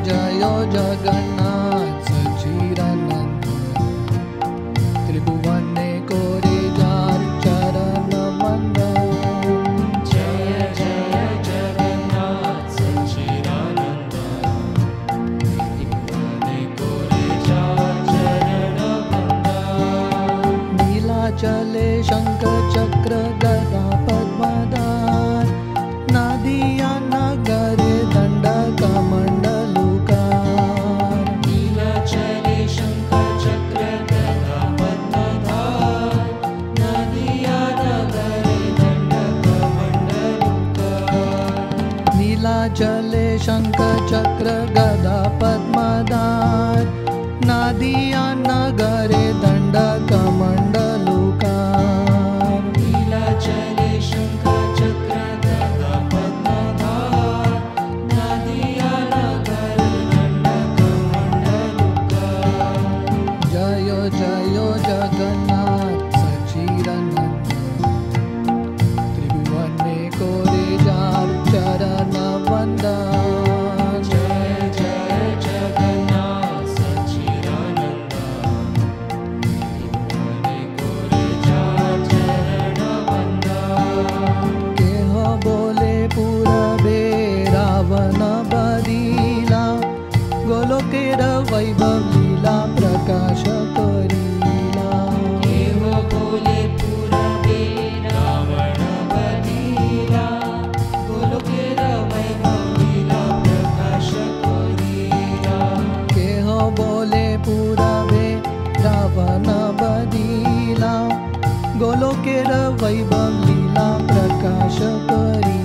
जयो जगन्नाथ सच्चिदानंद त्रिभुवने कोरे जार चरण वंदन। जय जय जगन्नाथ सच्चिदानंद त्रिभुवने कोरे जार चरण वंदन। नीलाचले शंख चक्र गदा पद्मधार नादिया नगरे दंड कमंडलुकार। नीलाचले शंख चक्र गदा पद्मधार नदिया नगरे दंड कमंडलुकार। नीलाचले शंख चक्र गदा पद्मधार नादिया नगरे दंड कमंडलुकार। नीलाचले शंख चक्र गदा पद्मधार नदिया नगरे दंड कमंडलुकार। जयो जयो जगन्नाथ सच्चिदानंद त्रिभुवने कोरे जार चरण वंदन। जय जय जगन्नाथ सच्चिदानंद त्रिभुवने कोरे जार चरण वंदन। केह बोले पूरबे रावण बदीला गोलोकेर वैभव लीला प्रकाश करीला। केह बोले पूरबे रावण बदीला गोलोकेर वैभव लीला प्रकाश करीला। केह बोले पूरबे रावण बदीला गोलोकेर वैभव लीला प्रकाश करी।